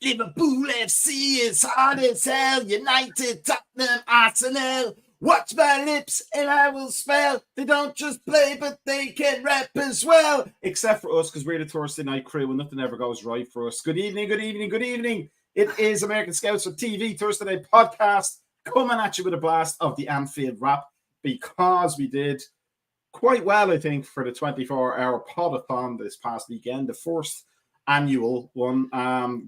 Liverpool FC is hard as hell. United, Tottenham, Arsenal. Watch my lips and I will spell. They don't just play, but they can rap as well. Except for us, because we're the Thursday night crew and nothing ever goes right for us. Good evening, good evening, good evening. It is American Scouts for TV Thursday night podcast coming at you with a blast of the Anfield wrap because we did quite well, I think, for the 24-hour podathon this past weekend, the first annual one.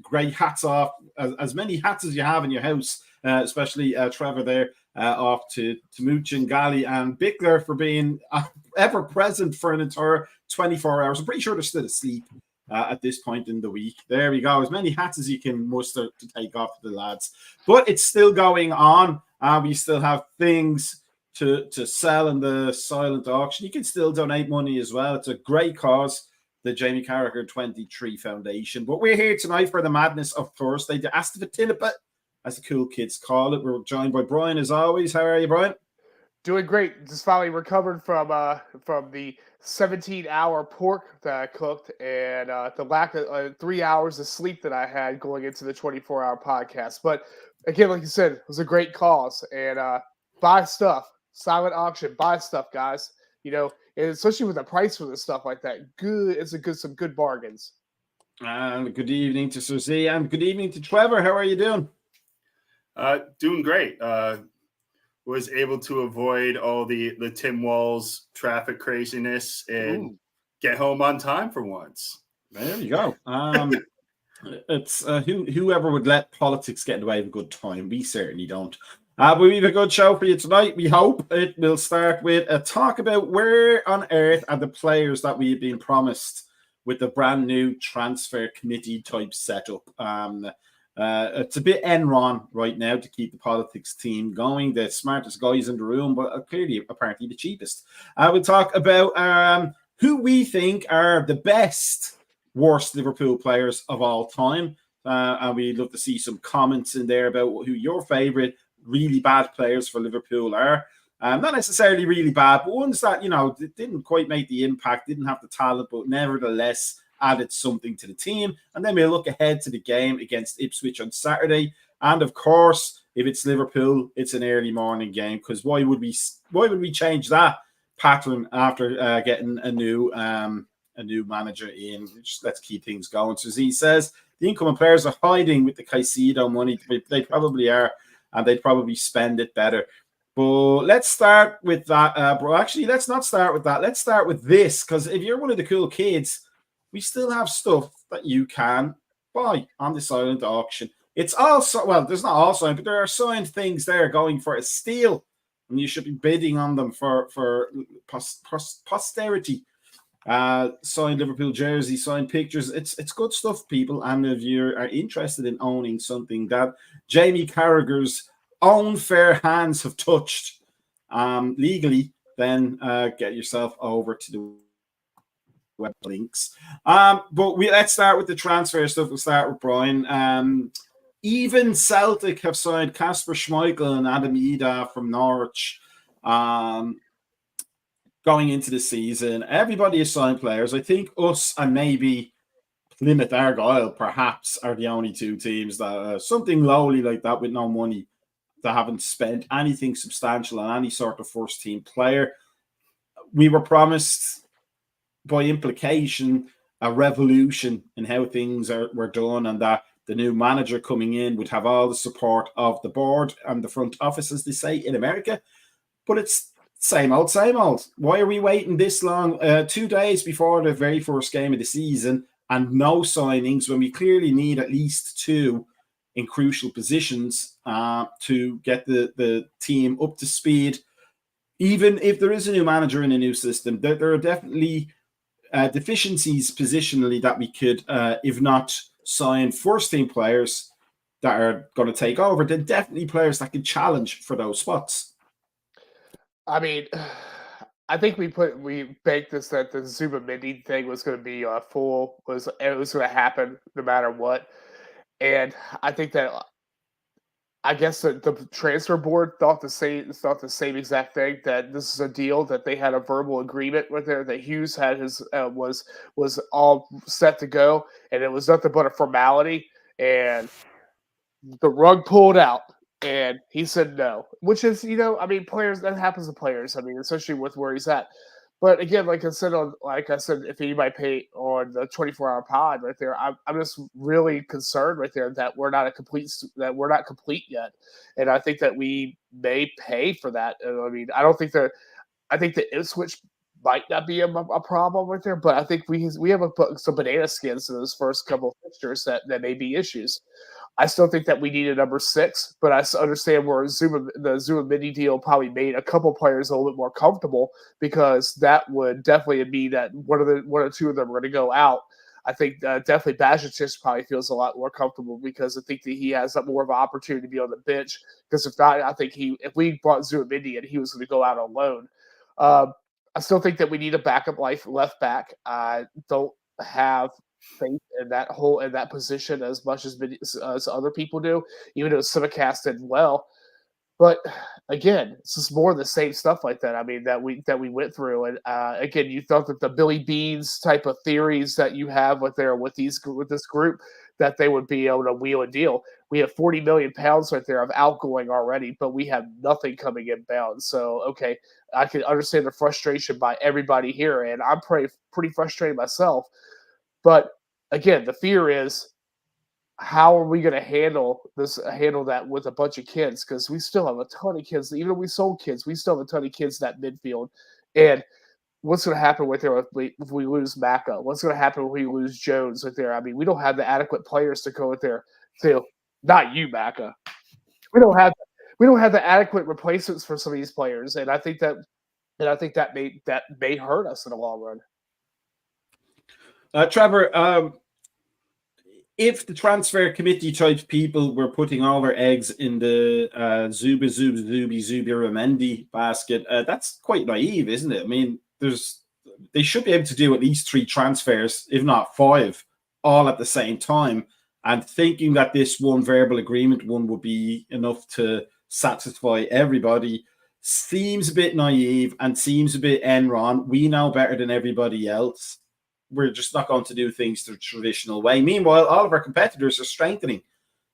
Great hats off, as many hats as you have in your house, especially Trevor there, off to Muchin, Gali, and Bickler for being ever present for an entire 24 hours. I'm pretty sure they're still asleep at this point in the week. There we go. As many hats as you can muster to take off to the lads. But it's still going on. We still have things to sell in the silent auction. You can still donate money as well. It's a great cause, the Jamie Carragher 23 Foundation. But we're here tonight for the madness of Thursday, the ASTV, as the cool kids call it. We're joined by Brian as always. How are you, Brian? Doing great. Just finally recovered from the 17-hour pork that I cooked and the lack of 3 hours of sleep that I had going into the 24-hour podcast. But again, like you said, it was a great cause. And buy stuff. Silent auction. Buy stuff, guys. You know, and especially with the price for this stuff like that. Some good bargains. And good evening to Susie and good evening to Trevor. How are you doing? Doing great. Was able to avoid all the Tim Walz traffic craziness and get home on time for once. There you go. It's whoever would let politics get in the way of a good time. We certainly don't. But we have a good show for you tonight. We hope it will start with a talk about where on earth are the players that we have been promised with the brand new transfer committee type setup. It's a bit Enron right now to keep the politics team going. The smartest guys in the room, but clearly, apparently, the cheapest. We'll talk about who we think are the best, worst Liverpool players of all time. And we'd love to see some comments in there about who your favourite really bad players for Liverpool are. Not necessarily really bad, but ones that, didn't quite make the impact, didn't have the talent, but nevertheless added something to the team. And then we'll look ahead to the game against Ipswich on Saturday. And of course, if it's Liverpool, it's an early morning game, because why would we change that pattern after getting a new manager in? Just let's keep things going. So as he says, the incoming players are hiding with the Caicedo money. They probably are, and they'd probably spend it better. But let's start with that. Actually, let's not start with that. Let's start with this, because if you're one of the cool kids, we still have stuff that you can buy on the silent auction. It's also, well, there's not all signed, but there are signed things there going for a steal, and you should be bidding on them for posterity. Signed Liverpool jersey, signed pictures. It's good stuff, people. And if you are interested in owning something that Jamie Carragher's own fair hands have touched legally, then get yourself over to the web links. But let's start with the transfer stuff. We'll start with Brian. Even Celtic have signed Kasper Schmeichel and Adam Ida from Norwich going into the season. Everybody has signed players. I think us and maybe Plymouth Argyle perhaps are the only two teams that something lowly like that with no money that haven't spent anything substantial on any sort of first team player. We were promised, by implication, a revolution in how things were done, and that the new manager coming in would have all the support of the board and the front office, as they say in America. But it's same old, same old. Why are we waiting this long, 2 days before the very first game of the season, and no signings when we clearly need at least two in crucial positions to get the team up to speed? Even if there is a new manager in a new system, there are definitely deficiencies positionally that we could, if not sign first team players that are going to take over, then definitely players that can challenge for those spots. I mean, I think we baked this that the Zubimendi thing was going to be it was going to happen no matter what, and I think that I guess the transfer board thought the same exact thing, that this is a deal that they had a verbal agreement with there, that Hughes had his was all set to go, and it was nothing but a formality. and the rug pulled out. And he said no, which is, players, that happens to players. I mean, especially with where he's at. But again, like I said, if anybody pay on the 24-hour pod right there, I'm just really concerned right there that we're not complete yet, and I think that we may pay for that. I mean, I think the Ipswich might not be a problem right there, but I think we have some banana skins in those first couple of fixtures that may be issues. I still think that we need a number 6, but I understand where the Zuma Mini deal probably made a couple players a little bit more comfortable, because that would definitely mean that one or two of them are going to go out. I think definitely Bajicic probably feels a lot more comfortable, because I think that he has more of an opportunity to be on the bench. Because if not, I think if we brought Zuma Mini and he was going to go out on loan. I still think that we need a backup left back. I don't have faith in that position as much as other people do, even though Simicast did well. But again, it's just more of the same stuff like that. I mean, that we went through, and again, you thought that the Billy Beans type of theories that you have with this group, that they would be able to wheel a deal. We have 40 million pounds right there of outgoing already, but we have nothing coming inbound. So okay, I can understand the frustration by everybody here, and I'm pretty frustrated myself. But again, the fear is, how are we going to handle that with a bunch of kids? Because we still have a ton of kids. Even though we sold kids, we still have a ton of kids in that midfield. And what's going to happen with there if we lose Macka? What's going to happen if we lose Jones right there? I mean, we don't have the adequate players to go with there. Not you, Macka. We don't have the adequate replacements for some of these players, and I think that may hurt us in the long run. Trevor, if the transfer committee type people were putting all their eggs in the Zubiramendi basket, that's quite naive, isn't it? I mean, they should be able to do at least 3 transfers, if not 5, all at the same time. And thinking that this one verbal agreement one would be enough to satisfy everybody seems a bit naive and seems a bit Enron. We know better than everybody else. We're just not going to do things the traditional way. Meanwhile, all of our competitors are strengthening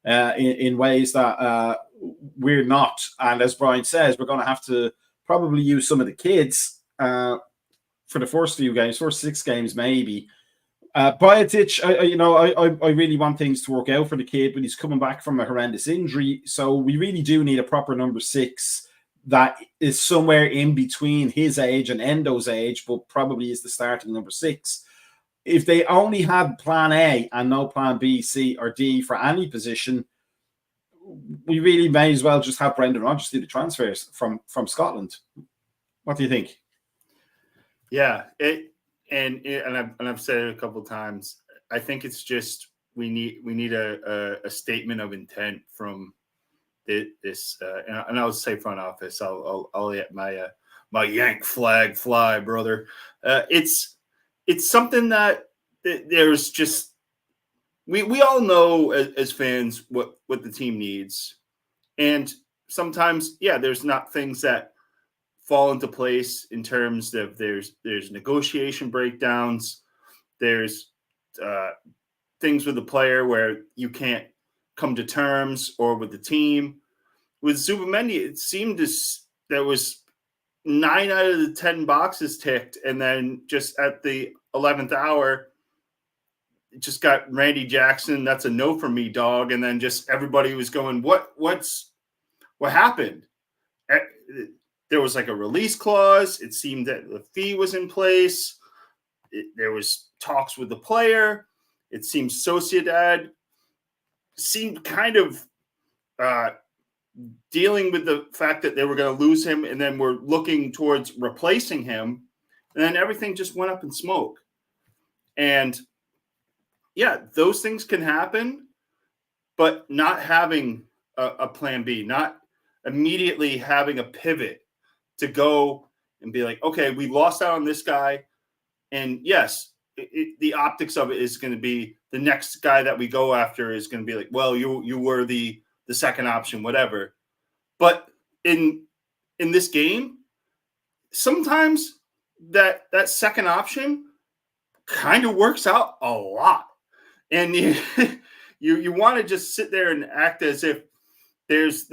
in ways that we're not. And as Brian says, we're going to have to probably use some of the kids for the first 6 games maybe. Bajatic, I really want things to work out for the kid, but he's coming back from a horrendous injury. So we really do need a proper number 6 that is somewhere in between his age and Endo's age, but probably is the starting number 6. If they only had plan A and no plan B, C, or D for any position, we really may as well just have Brendan Rodgers do the transfers from Scotland. What do you think? Yeah, I've said it a couple of times. I think it's just we need a statement of intent from this, and I'll say front office. I'll let my Yank flag fly, brother. It's something that there's just we all know as fans what the team needs, and sometimes there's not things that fall into place in terms of there's negotiation breakdowns, there's things with the player where you come to terms, or with the team. With Zubamendi, it seemed there was 9 out of the 10 boxes ticked, and then just at the 11th hour, it just got Randy Jackson. That's a no for me, dog. And then just everybody was going, what happened? There was like a release clause. It seemed that the fee was in place. There was talks with the player. It seemed Sociedad seemed kind of dealing with the fact that they were going to lose him, and then we're looking towards replacing him, and then everything just went up in smoke. And those things can happen, but not having a plan B, not immediately having a pivot to go and be like, okay, we lost out on this guy, and yes, the optics of it is going to be the next guy that we go after is going to be like, well, you were the second option, whatever. But in this game, sometimes that second option kind of works out a lot. And you want to just sit there and act as if there's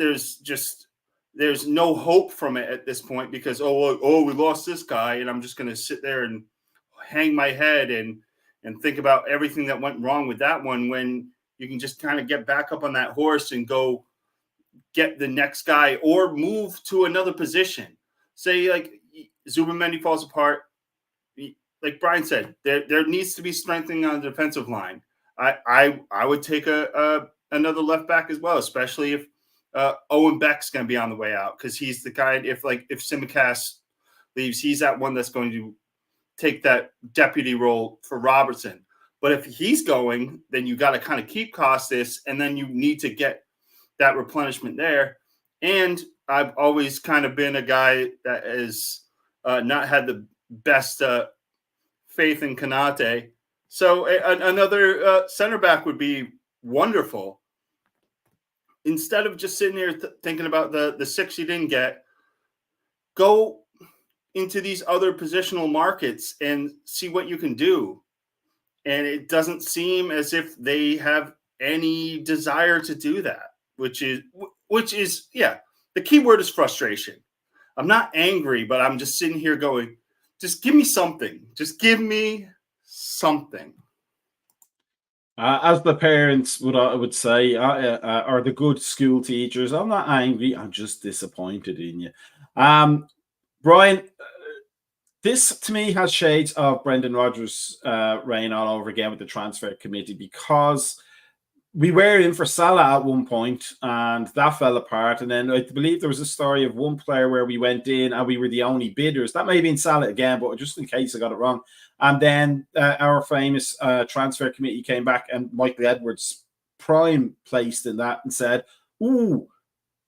no hope from it at this point because we lost this guy and I'm just going to sit there and hang my head and think about everything that went wrong with that one when you can just kind of get back up on that horse and go get the next guy or move to another position. Say like Zubamendi falls apart. Like Brian said, there needs to be strengthening on the defensive line. I would take another left back as well, especially if Owen Beck's going to be on the way out because he's the guy. If Tsimikas leaves, he's that one that's going to take that deputy role for Robertson. But if he's going, then you got to kind of keep Costas, and then you need to get that replenishment there. And I've always kind of been a guy that has not had the best faith in Konate. So another center back would be wonderful. Instead of just sitting here thinking about the 6 you didn't get, go into these other positional markets and see what you can do. And it doesn't seem as if they have any desire to do that, which is the key word is frustration. I'm not angry, but I'm just sitting here going, just give me something. Just give me something. As the parents would say, or the good school teachers, I'm not angry. I'm just disappointed in you. Brian, this to me has shades of Brendan Rodgers' reign all over again with the transfer committee because we were in for Salah at one point and that fell apart. And then I believe there was a story of one player where we went in and we were the only bidders. That may have been Salah again, but just in case I got it wrong. And then our famous transfer committee came back and Michael Edwards prime placed in that and said, ooh,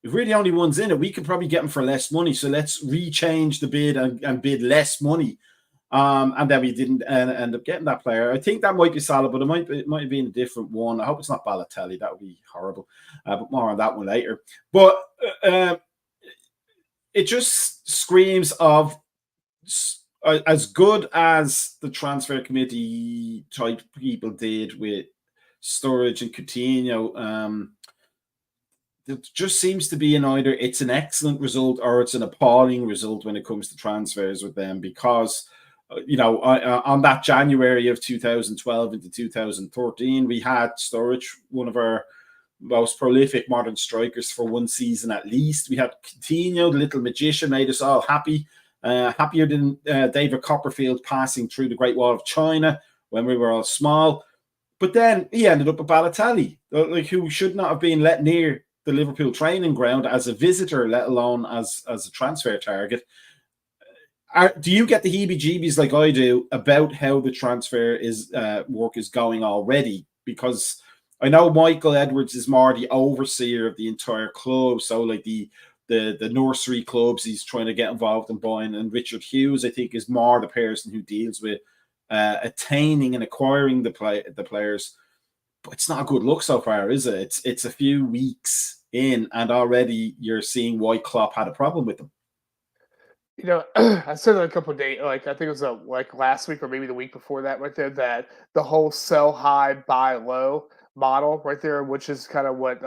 if we're the only ones in it, we could probably get them for less money. So let's rechange the bid and bid less money. And then we didn't end up getting that player. I think that might be Salah, but it might have been a different one. I hope it's not Balotelli. That would be horrible. But more on that one later. But it just screams of as good as the transfer committee type people did with Sturridge and Coutinho. It just seems to be either it's an excellent result or it's an appalling result when it comes to transfers with them because, on that January of 2012 into 2013, we had Sturridge, one of our most prolific modern strikers for one season at least. We had Coutinho, the little magician, made us all happy, happier than David Copperfield passing through the Great Wall of China when we were all small. But then he ended up at Balotelli, who should not have been let near the Liverpool training ground as a visitor, let alone as a transfer target. Do you get the heebie-jeebies like I do about how the transfer work is going already? Because I know Michael Edwards is more the overseer of the entire club, so like the nursery clubs he's trying to get involved in buying, and Richard Hughes I think is more the person who deals with attaining and acquiring the players. But it's not a good look so far, is it? It's a few weeks in, and already you're seeing why Klopp had a problem with them. I said it a couple of days, like I think it was like last week or maybe the week before that, right there, that the whole sell high, buy low model, right there, which is kind of what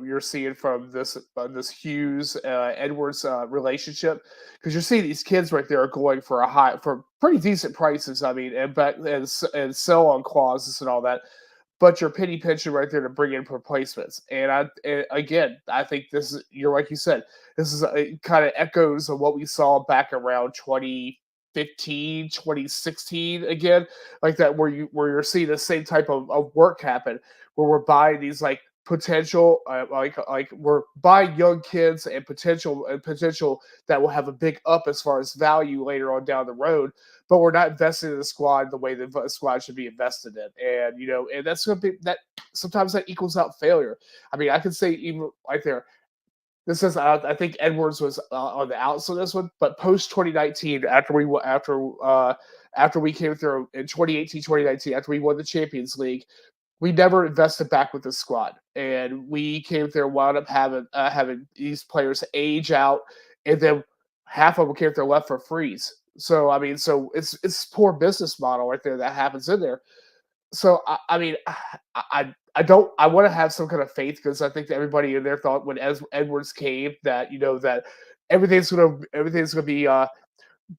you're seeing from this Hughes Edwards relationship, because you're seeing these kids right there are going for pretty decent prices. I mean, and sell on clauses and all that. But you're penny pinching right there to bring in replacements. And again, I think you're like you said, this is kind of echoes of what we saw back around 2015, 2016 again, like that, where you're seeing the same type of work happen, where we're buying these like potential, like we're buying young kids and potential that will have a big up as far as value later on down the road. But we're not investing in the squad the way the squad should be invested in. And, and that's going to be that sometimes that equals out failure. I mean, I could say even right there, this is, I think Edwards was on the outs of this one, but post 2019, after we came through in 2018, 2019, after we won the Champions League, we never invested back with the squad. And we came there, wound up having these players age out, and then half of them came there left for freeze. So, I mean, it's poor business model right there that happens in there. So I mean, I don't. I want to have some kind of faith because I think that everybody in there thought when Edwards came that that everything's gonna be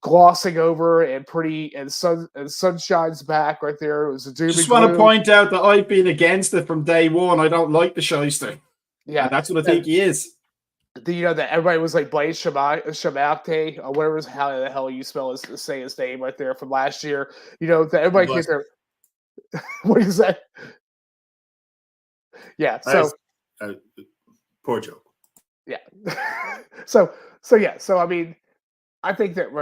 glossing over and pretty and sunshine's back right there. It was a doom Just and want to gloom. point out that I've been against it from day one. I don't like the shyster. Yeah, And that's what I think he is. That everybody was like Blaise Shamate or whatever is how the hell you say his name right there from last year. That everybody came there. What is that? Yeah. So poor joke. Yeah. So yeah. So I mean, I think that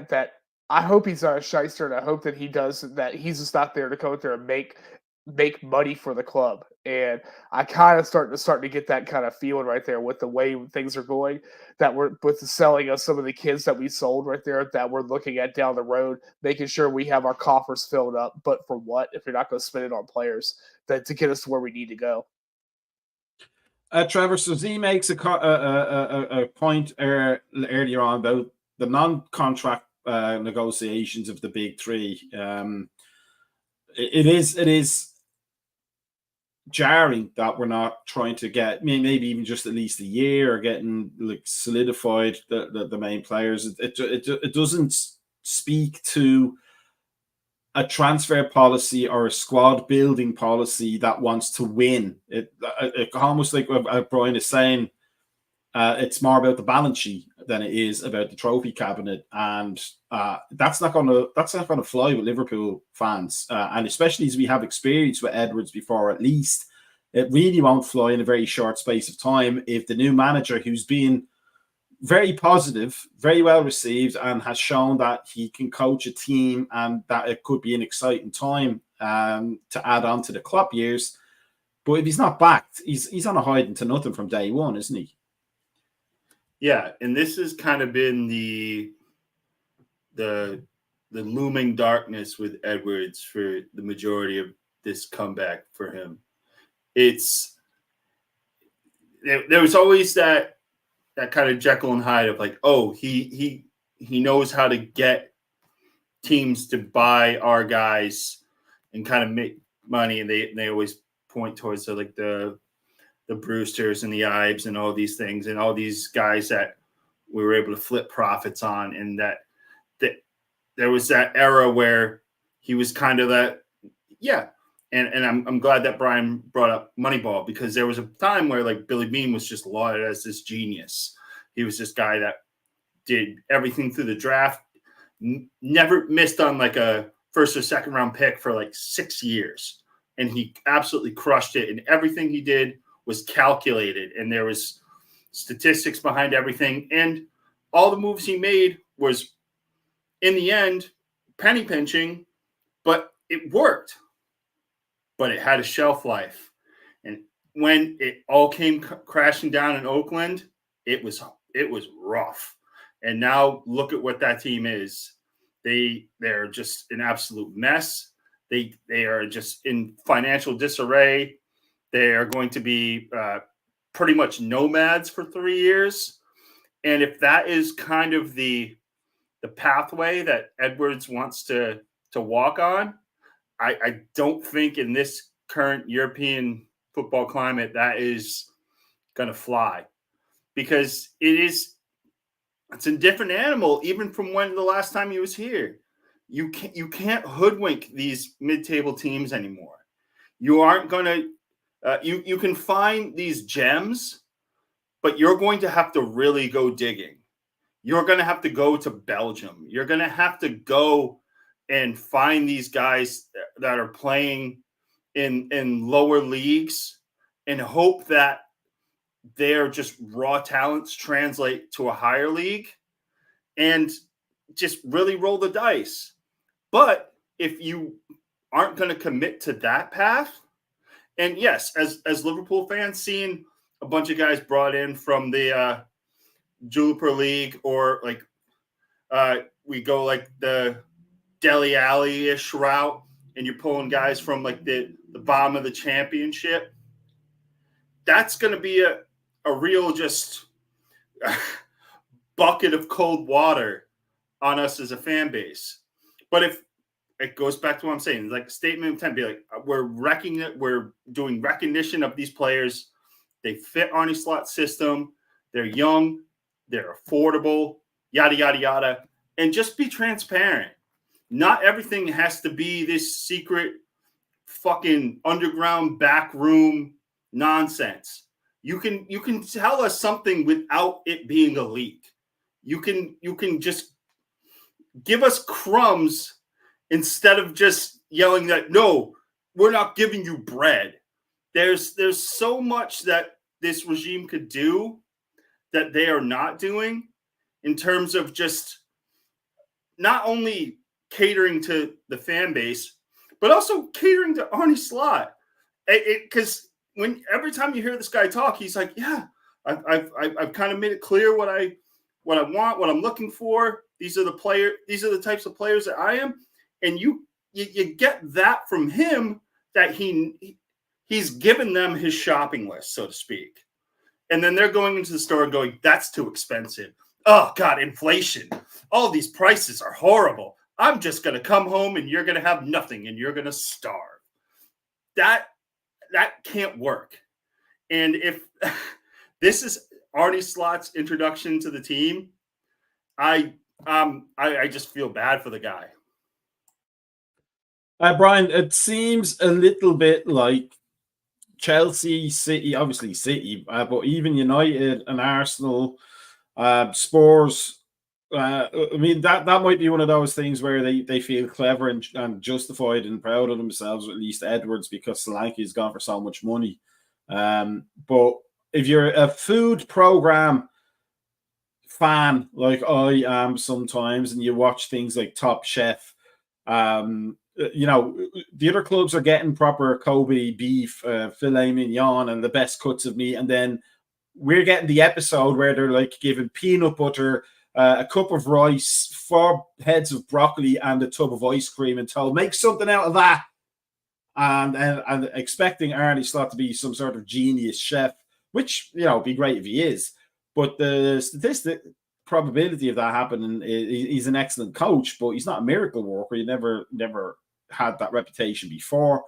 that I hope he's not a shyster, and I hope that he's just not there to go out there and make money for the club. And I kind of starting to get that kind of feeling right there with the way things are going, that we're with the selling of some of the kids that we sold right there, that we're looking at down the road, making sure we have our coffers filled up. But for what if you're not going to spend it on players that to get us to where we need to go? Trevor, so Z makes a point earlier on about the non-contract negotiations of the big three. It is jarring that we're not trying to get, maybe even just at least a year, or getting like solidified the main players. It doesn't speak to a transfer policy or a squad building policy that wants to win. It almost like what Brian is saying, it's more about the balance sheet than it is about the trophy cabinet, and that's not going to fly with Liverpool fans, and especially as we have experience with Edwards before, at least it really won't fly in a very short space of time if the new manager, who's been very positive, very well received, and has shown that he can coach a team and that it could be an exciting time to add on to the Klopp years. But if he's not backed, he's on a hiding to nothing from day one, isn't he? Yeah, and this has kind of been the looming darkness with Edwards for the majority of this comeback for him. There was always that kind of Jekyll and Hyde of like, oh, he knows how to get teams to buy our guys and kind of make money, and they always point towards the Brewsters and the Ibes and all these things and all these guys that we were able to flip profits on, and that there was that era where he was kind of that, yeah. And I'm glad that Brian brought up Moneyball, because there was a time where like Billy Beane was just lauded as this genius. He was this guy that did everything through the draft, never missed on like a first or second round pick for like 6 years. And he absolutely crushed it. And everything he did was calculated, and there was statistics behind everything. And all the moves he made was, in the end, penny pinching, but it worked. But it had a shelf life. And when it all came crashing down in Oakland, it was rough. And now look at what that team is. They're just an absolute mess. They are just in financial disarray. They are going to be pretty much nomads for 3 years. And if that is kind of the pathway that Edwards wants to walk on, I don't think in this current European football climate that is going to fly, because it's a different animal even from when the last time he was here. You can't hoodwink these mid-table teams anymore. You aren't going to you can find these gems, but you're going to have to really go digging. You're going to have to go to Belgium. You're going to have to go and find these guys that are playing in lower leagues and hope that they're just raw talents translate to a higher league, and just really roll the dice. But if you aren't going to commit to that path, and yes, as Liverpool fans, seeing a bunch of guys brought in from the Jupiler League, or like we go like the Dele Alli-ish route, and you're pulling guys from like the bottom of the championship, that's going to be a real just bucket of cold water on us as a fan base. But it goes back to what I'm saying. It's like a statement of intent. Be like, we're doing recognition of these players. They fit Arnie Slot's system. They're young. They're affordable. Yada yada yada. And just be transparent. Not everything has to be this secret, fucking underground back room nonsense. You can tell us something without it being a leak. You can just give us crumbs instead of just yelling that, no, we're not giving you bread. There's so much that this regime could do that they are not doing in terms of just not only catering to the fan base, but also catering to Arnie Slot. Because when every time you hear this guy talk, he's like, yeah, I've kind of made it clear what I want, what I'm looking for. These are the types of players that I am. And you get that from him, that he's given them his shopping list, so to speak. And then they're going into the store and going, that's too expensive. Oh God, inflation. All these prices are horrible. I'm just going to come home and you're going to have nothing and you're going to starve. That can't work. And if this is Arnie Slot's introduction to the team, I just feel bad for the guy. Brian, it seems a little bit like Chelsea, City, obviously City, but even United and Arsenal, Spurs. I mean, that might be one of those things where they feel clever and justified and proud of themselves, or at least Edwards, because Solanke's gone for so much money. But if you're a food program fan like I am sometimes, and you watch things like Top Chef, you know, the other clubs are getting proper Kobe beef, filet mignon, and the best cuts of meat, and then we're getting the episode where they're like giving peanut butter, a cup of rice, 4 heads of broccoli, and a tub of ice cream, and told, make something out of that. And expecting Arnie Slot to be some sort of genius chef, which, you know, would be great if he is. But the statistic probability of that happening, he's an excellent coach, but he's not a miracle worker. He never had that reputation before.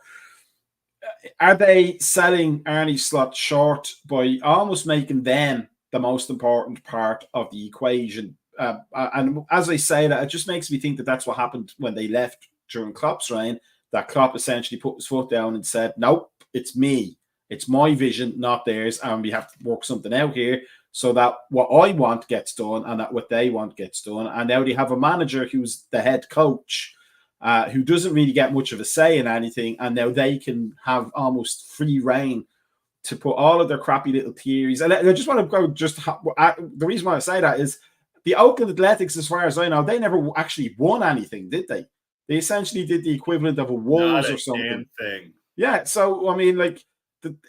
Are they selling Arnie Slot short by almost making them the most important part of the equation? And as I say that, it just makes me think that that's what happened when they left during Klopp's reign, that Klopp essentially put his foot down and said, nope, it's me. It's my vision, not theirs, and we have to work something out here so that what I want gets done and that what they want gets done. And now they have a manager who's the head coach, who doesn't really get much of a say in anything, and now they can have almost free reign to put all of their crappy little theories. And I just want to go, the reason why I say that is the Oakland Athletics, as far as I know, they never actually won anything, did they? They essentially did the equivalent of a Wolves or something. Thing. Yeah, so, I mean, like,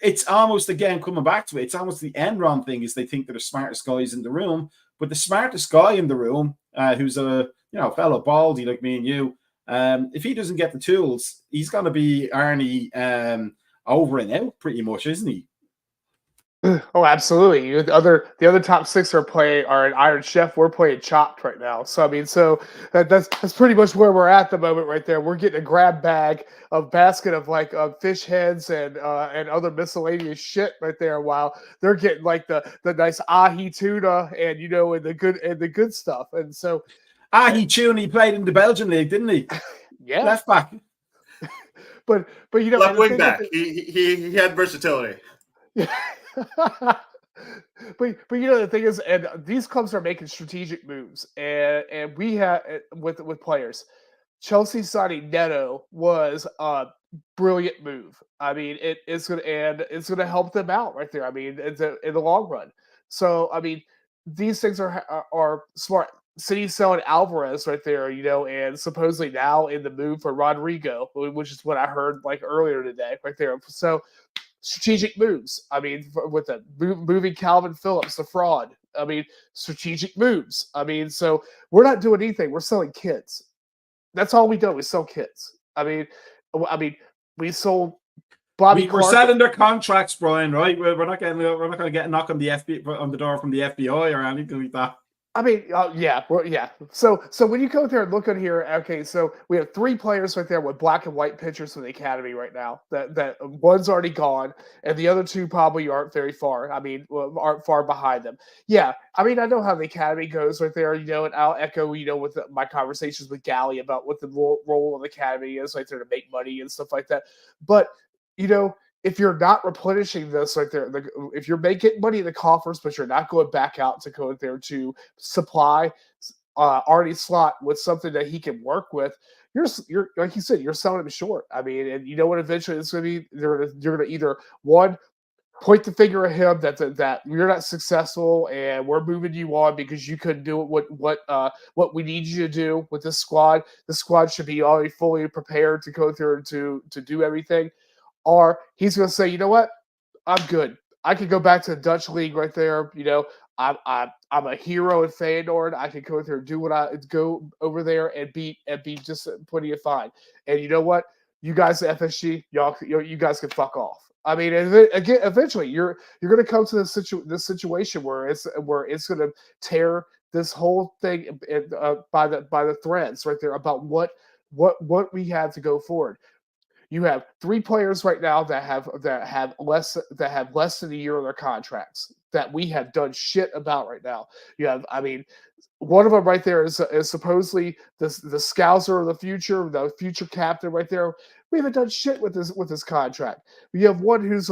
it's almost, again, coming back to it, it's almost the Enron thing, is they think they're the smartest guys in the room, but the smartest guy in the room, who's a, you know, fellow baldy like me and you, if he doesn't get the tools, he's going to be Arnie over and out pretty much, isn't he? Oh, absolutely. The other top 6 are an Iron Chef. We're playing Chopped right now. So I mean, that's pretty much where we're at the moment right there. We're getting a grab bag of basket of like fish heads and other miscellaneous shit right there, while they're getting like the nice ahi tuna and, you know, and the good stuff. And so Ahi tuna, he played in the Belgian league, didn't he? Yeah, left back. but you know, left wing back. He had versatility. Yeah. but you know, the thing is, and these clubs are making strategic moves, and we have with players. Chelsea signing Neto was a brilliant move. I mean, it's gonna help them out right there. I mean, in the long run. So I mean, these things are smart. City selling Alvarez right there, you know, and supposedly now in the move for Rodrigo, which is what I heard like earlier today, right there. So strategic moves. I mean, with the moving Calvin Phillips, the fraud. I mean, strategic moves. I mean, so we're not doing anything. We're selling kids. That's all we do. We sell kids. I mean, we sold Bobby Clark. We're selling their contracts, Brian. Right? We're not going to get a knock on the door from the FBI or anything like that. I mean, yeah, well, yeah. So when you go there and look at here, okay, so we have 3 players right there with black and white pictures from the academy right now. That one's already gone, and the other 2 probably aren't very far. I mean, aren't far behind them. Yeah, I mean, I know how the academy goes right there, and I'll echo, with my conversations with Gally about what the role of the academy is right there to make money and stuff like that. But if you're not replenishing this right there, if you're making money in the coffers, but you're not going back out to go there to supply Arnie Slot with something that he can work with, you're like you said, you're selling him short. I mean, and you know what? Eventually, it's going to be you're going to either one point the finger at him that you're not successful and we're moving you on because you couldn't do what we need you to do with this squad. The squad should be already fully prepared to go through to do everything. Or he's going to say, you know what? I'm good. I could go back to the Dutch league right there. I'm a hero in Feyenoord. I could go there and do what I go over there and be just plenty of fine. And you know what? You guys at FSG, you guys can fuck off. I mean, again, eventually you're going to come to this situation where it's going to tear this whole thing by the threads right there about what we have to go forward. You have 3 players right now that have less than a year on their contracts that we have done shit about right now. You have, I mean, one of them right there is supposedly the Scouser of the future captain right there. We haven't done shit with this contract. We have one who's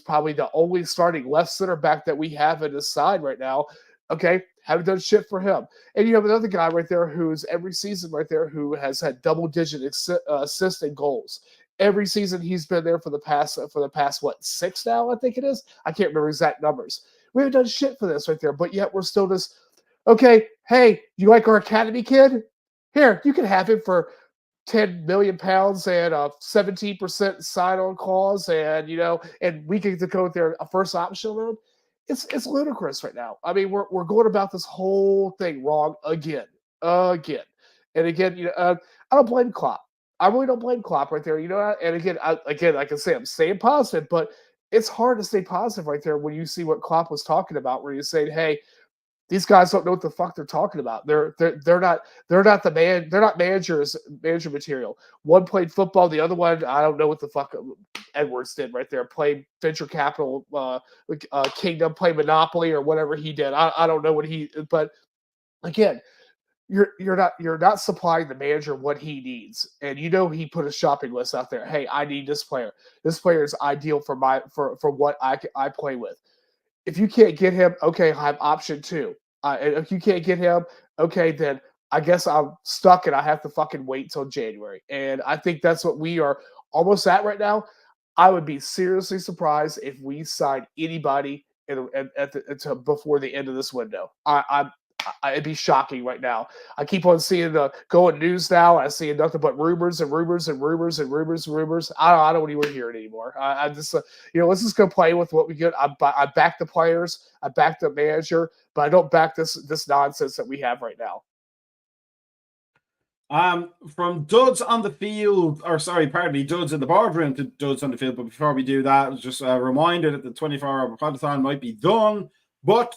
probably the only starting left center back that we have at his side right now. Okay, haven't done shit for him. And you have another guy right there who's every season right there who has had double-digit assists and goals. Every season he's been there for the past what, 6 now, I think it is. I can't remember exact numbers. We haven't done shit for this right there, but yet we're still just okay. Hey, you like our academy kid? Here, you can have him for £10 million and a 17% sign-on clause, and we get to go there a first option loan. It's ludicrous right now. I mean, we're going about this whole thing wrong again. And again, I don't blame Klopp. I really don't blame Klopp right there. And again, like I say, I'm staying positive, but it's hard to stay positive right there when you see what Klopp was talking about, where you're saying, hey, these guys don't know what the fuck they're talking about. They're not the man. They're not manager material. One played football. The other one, I don't know what the fuck Edwards did right there. Played venture capital, kingdom, play Monopoly or whatever he did. I don't know what he. But again, you're not supplying the manager what he needs, and he put a shopping list out there. Hey, I need this player. This player is ideal for what I play with. If you can't get him, okay, I have option 2. And if you can't get him, okay, then I guess I'm stuck and I have to fucking wait till January. And I think that's what we are almost at right now. I would be seriously surprised if we sign anybody before the end of this window. It'd be shocking right now. I keep on seeing the going news now. I see nothing but rumors and rumors and rumors and rumors and rumors. I don't even hear it anymore. I just, let's just go play with what we get. I back the players. I back the manager, but I don't back this nonsense that we have right now. From duds on the field, or sorry, pardon me, duds in the boardroom to duds on the field. But before we do that, just a reminder that the 24-hour podathon might be done, but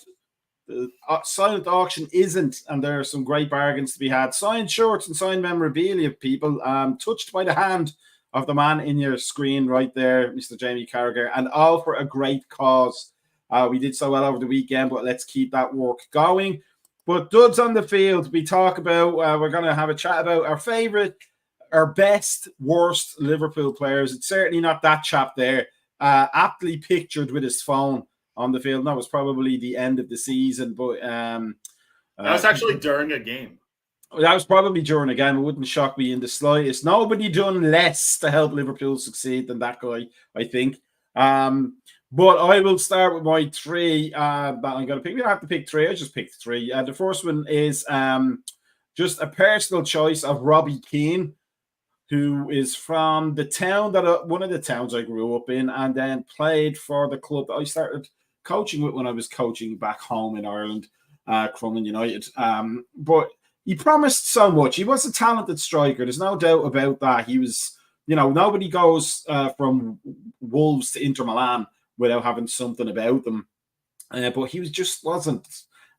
the silent auction isn't, and there are some great bargains to be had. Signed shirts and signed memorabilia, people. Touched by the hand of the man in your screen right there, Mr. Jamie Carragher, and all for a great cause. We did so well over the weekend, but let's keep that work going. But duds on the field, we talk about, we're going to have a chat about our best, worst Liverpool players. It's certainly not that chap there, aptly pictured with his phone on the field. That was probably the end of the season, but that was actually during a game. That was probably during a game. It wouldn't shock me in the slightest. Nobody done less to help Liverpool succeed than that guy, I think. But I will start with my 3 that I'm going to pick. We don't have to pick 3. I just picked 3. The first one is just a personal choice of Robbie Keane, who is from the town one of the towns I grew up in, and then played for the club that I started coaching with when I was coaching back home in Ireland, Crumlin United. But he promised so much. He was a talented striker. There's no doubt about that. He was, nobody goes from Wolves to Inter Milan without having something about them. But he just wasn't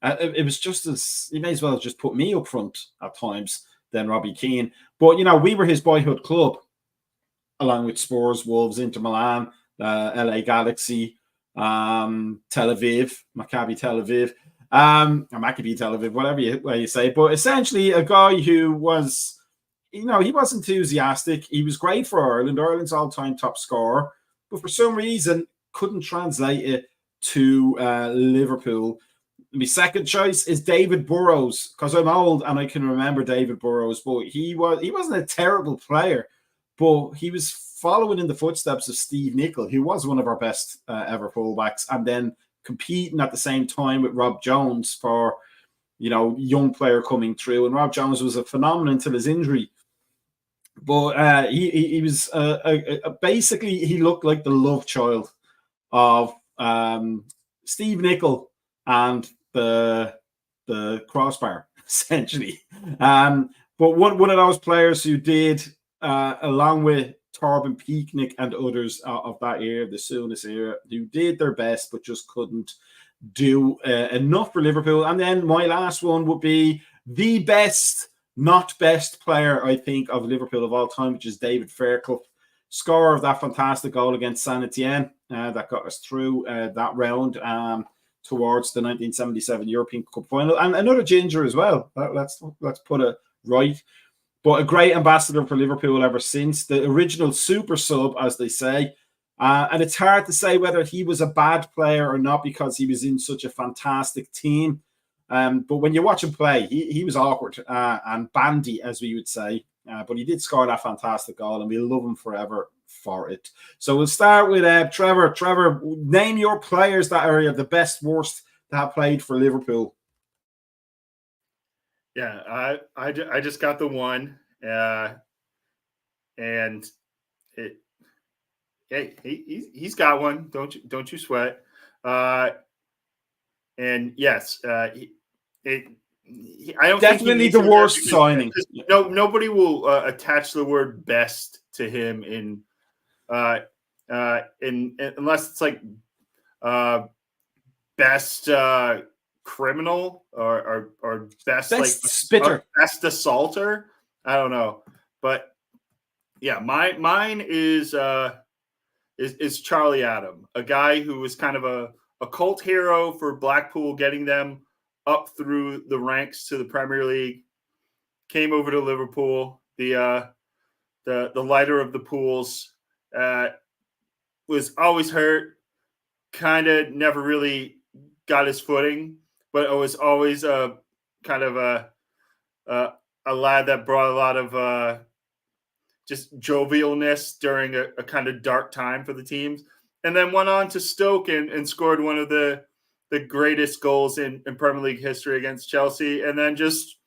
It was just as you may as well just put me up front at times than Robbie Keane. But we were his boyhood club, along with Spurs, Wolves, Inter Milan, LA Galaxy, Tel Aviv, Maccabi Tel Aviv, or Maccabi Tel Aviv, whatever you say. But essentially, a guy who was, he was enthusiastic. He was great for Ireland, Ireland's all-time top scorer, but for some reason couldn't translate it to Liverpool. My second choice is David Burrows, because I'm old and I can remember David Burrows, but he wasn't a terrible player, but he was following in the footsteps of Steve Nicol, who was one of our best ever fullbacks, and then competing at the same time with Rob Jones for, young player coming through. And Rob Jones was a phenomenon until his injury. But he was basically, he looked like the love child of Steve Nicol and the crossbar, essentially. But one of those players who did, along with Torben Peaknick and others of that era, the Souness era, who did their best but just couldn't do enough for Liverpool. And then my last one would be the best, not best player, I think, of Liverpool of all time, which is David Fairclough, scorer of that fantastic goal against Saint Etienne that got us through that round towards the 1977 European Cup final, and another ginger as well. Let's put it right. But a great ambassador for Liverpool ever since, the original super sub, as they say. And it's hard to say whether he was a bad player or not because he was in such a fantastic team. But when you watch him play, he was awkward and bandy, as we would say. But he did score that fantastic goal, and we love him forever for it. So we'll start with Trevor. Trevor, name your players that are the best, worst that have played for Liverpool. Yeah, I just got the one, and he's got one. Don't you sweat. And yes, I don't definitely think the worst signing. Nobody will attach the word best to him in unless it's like best criminal or best like spitter, best assaulter. I don't know, but yeah, mine is Charlie Adam, a guy who was kind of a cult hero for Blackpool, getting them up through the ranks to the Premier League. Came over to Liverpool, the lighter of the pools. Was always hurt, kind of never really got his footing, but it was always a kind of a lad that brought a lot of just jovialness during a kind of dark time for the teams, and then went on to Stoke and scored one of the greatest goals in Premier League history against Chelsea, and then just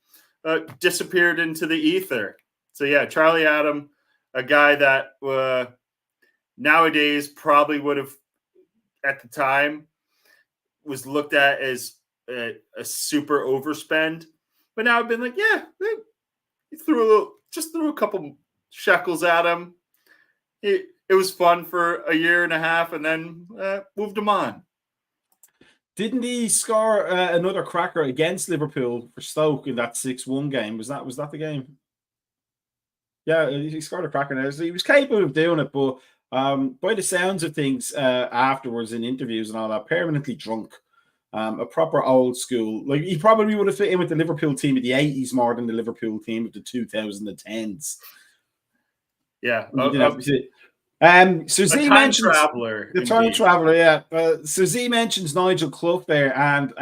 disappeared into the ether. So yeah, Charlie Adam, a guy that nowadays probably would have, at the time, was looked at as a super overspend, but now I've been like, yeah, he threw a couple shekels at him. It was fun for a year and a half, and then moved him on. Didn't he score another cracker against Liverpool for Stoke in that 6-1 game? Was that the game? Yeah, he scored a cracker now. So he was capable of doing it, but by the sounds of things afterwards in interviews and all that, permanently drunk. A proper old school. Like, he probably would have fit in with the Liverpool team of the 80s more than the Liverpool team of the 2010s. Yeah. So Z mentions the time traveler. Yeah. So Z mentions Nigel Clough there, and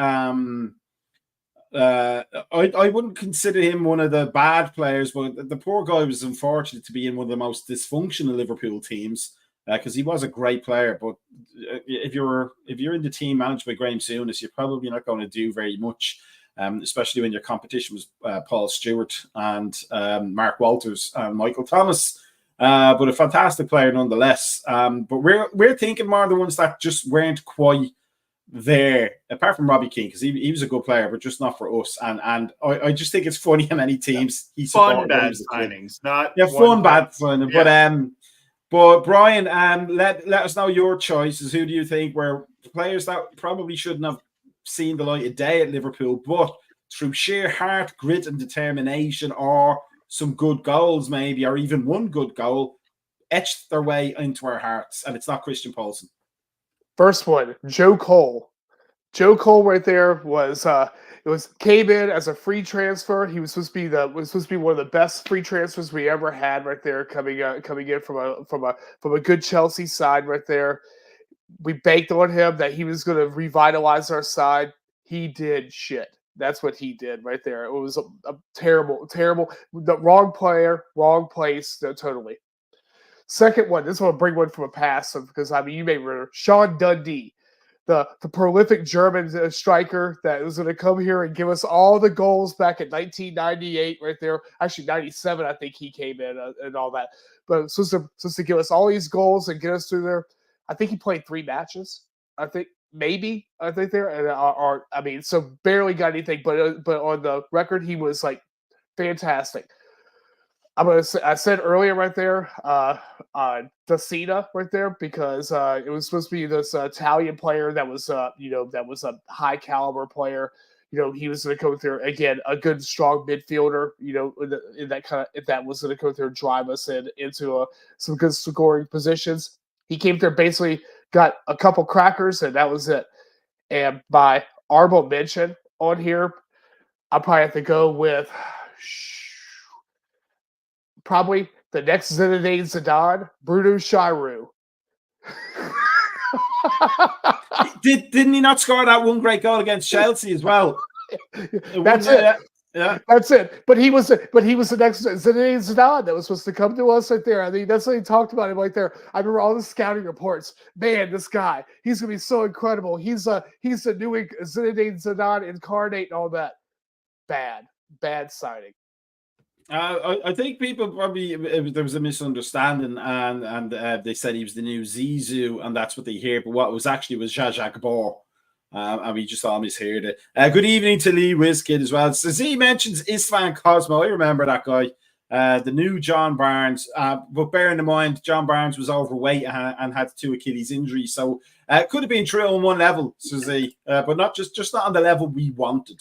I wouldn't consider him one of the bad players, but the poor guy was unfortunate to be in one of the most dysfunctional Liverpool teams because he was a great player. But if you're in the team managed by Graham Souness, you're probably not going to do very much, especially when your competition was Paul Stewart and Mark Walters and Michael Thomas. But a fantastic player nonetheless. But we're thinking more of the ones that just weren't quite there, apart from Robbie Keane, because he was a good player, but just not for us. And I just think it's funny how many teams he supported. Fun bad signings, not fun bad signing. Yeah. But Brian, let us know your choices. Who do you think were players that probably shouldn't have seen the light of day at Liverpool, but through sheer heart, grit, and determination, or some good goals, maybe, or even one good goal, etched their way into our hearts. And it's not Christian Poulsen. First one, Joe Cole. Joe Cole right there came in as a free transfer. He was supposed to be one of the best free transfers we ever had right there, coming in from a good Chelsea side right there. We banked on him that he was going to revitalize our side. He did shit. That's what he did right there. It was a terrible, the wrong player, wrong place, totally. Second one, this one will bring one from a past, because you may remember Sean Dundee, the prolific German striker that was going to come here and give us all the goals back in 1998 right there. Actually, 97, I think he came in and all that. But supposed to give us all these goals and get us through there. I think he played 3 matches. I think there, and so barely got anything. But on the record, he was like fantastic. I said earlier right there, Dacina right there, because it was supposed to be this Italian player that was that was a high caliber player. He was going to go through again a good strong midfielder. That was going to go through and drive us into some good scoring positions. He came there, basically got a couple crackers, and that was it. And by honorable mention on here, I'll probably have to go with probably the next Zinedine Zidane, Bruno Chiru. Didn't he not score that one great goal against Chelsea as well? That's it. Yeah, that's it. But he was the next Zinedine Zidane that was supposed to come to us right there. I mean, that's what he talked about him right there. I remember all the scouting reports. Man, this guy, he's gonna be so incredible. He's the new Zinedine Zidane incarnate and all that. Bad signing. I think people probably, there was a misunderstanding, and they said he was the new Zizou, and that's what they hear. But what was actually was Zsa Gabor. And we just all misheard it. Good evening to Lee Wizkid as well. So Z mentions Istvan Cosmo. I remember that guy. The new John Barnes. But bearing in mind, John Barnes was overweight and had 2 Achilles injuries. So it could have been true on one level, so Z, but not just not on the level we wanted.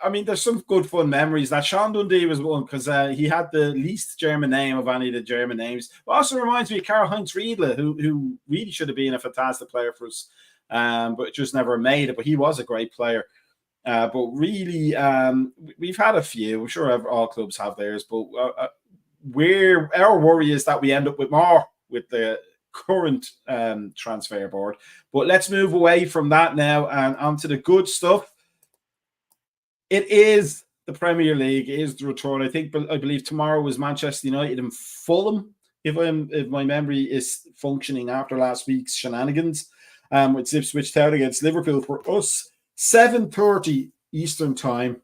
I mean, there's some good fun memories. That Sean Dundee was one, because he had the least German name of any of the German names. It also reminds me of Karl-Heinz Riedle, who really should have been a fantastic player for us, but just never made it. But he was a great player. But really, we've had a few. I'm sure all clubs have theirs. But our worry is that we end up with more with the current transfer board. But let's move away from that now and onto the good stuff. It is the Premier League. It is the return. I believe tomorrow was Manchester United and Fulham, if my memory is functioning after last week's shenanigans. With Ipswich Town against Liverpool for us, 7:30 Eastern Time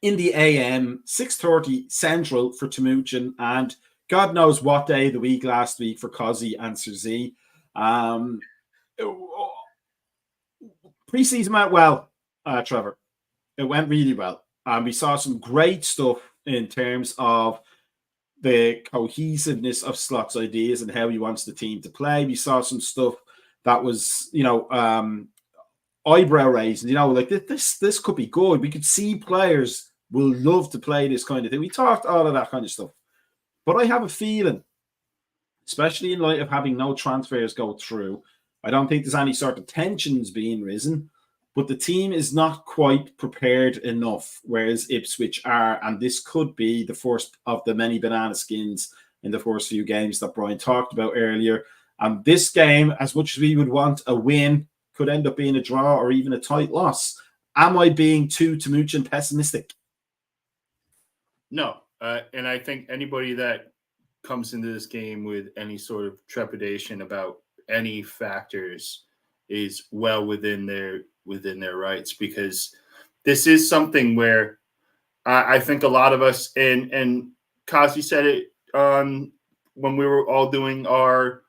in the AM, 6:30 Central for Timuchin, and God knows what day of the week last week for Cozzy and Sir Z. Pre-season went well, Trevor. It went really well. We saw some great stuff in terms of the cohesiveness of Slot's ideas and how he wants the team to play. We saw some stuff that was, eyebrow raising. Like this could be good. We could see players will love to play this kind of thing. We talked all of that kind of stuff. But I have a feeling, especially in light of having no transfers go through, I don't think there's any sort of tensions being risen. But the team is not quite prepared enough, whereas Ipswich are, and this could be the first of the many banana skins in the first few games that Brian talked about earlier. And this game, as much as we would want a win, could end up being a draw or even a tight loss. Am I being too Timuchin pessimistic? No, and I think anybody that comes into this game with any sort of trepidation about any factors is well within their rights, because this is something where I think a lot of us, and Kazi said it when we were all doing our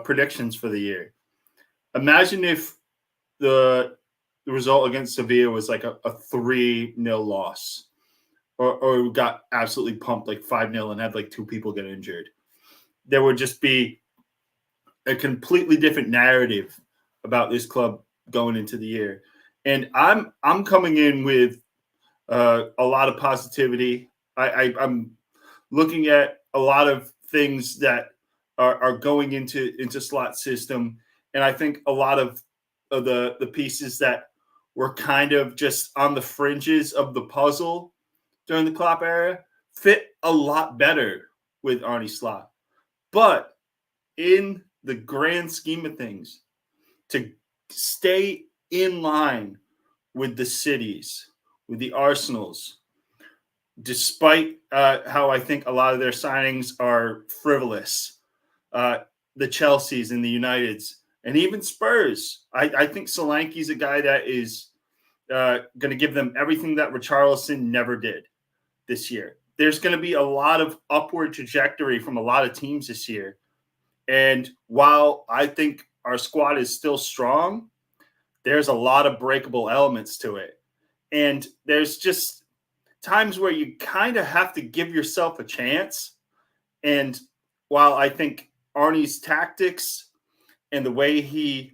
predictions for the year. Imagine if the result against Sevilla was like a 3-0 loss, or we got absolutely pumped like 5-0 and had like 2 people get injured. There would just be a completely different narrative about this club going into the year. And I'm coming in with a lot of positivity. I'm looking at a lot of things that are going into Slot's system, and I think a lot of the pieces that were kind of just on the fringes of the puzzle during the Klopp era fit a lot better with Arne Slot. But in the grand scheme of things, to stay in line with the cities, with the Arsenals, despite how I think a lot of their signings are frivolous, the Chelseas and the Uniteds, and even Spurs. I think Solanke's a guy that is going to give them everything that Richarlison never did this year. There's going to be a lot of upward trajectory from a lot of teams this year. And while I think our squad is still strong, there's a lot of breakable elements to it. And there's just times where you kind of have to give yourself a chance. And while I think Arnie's tactics and the way he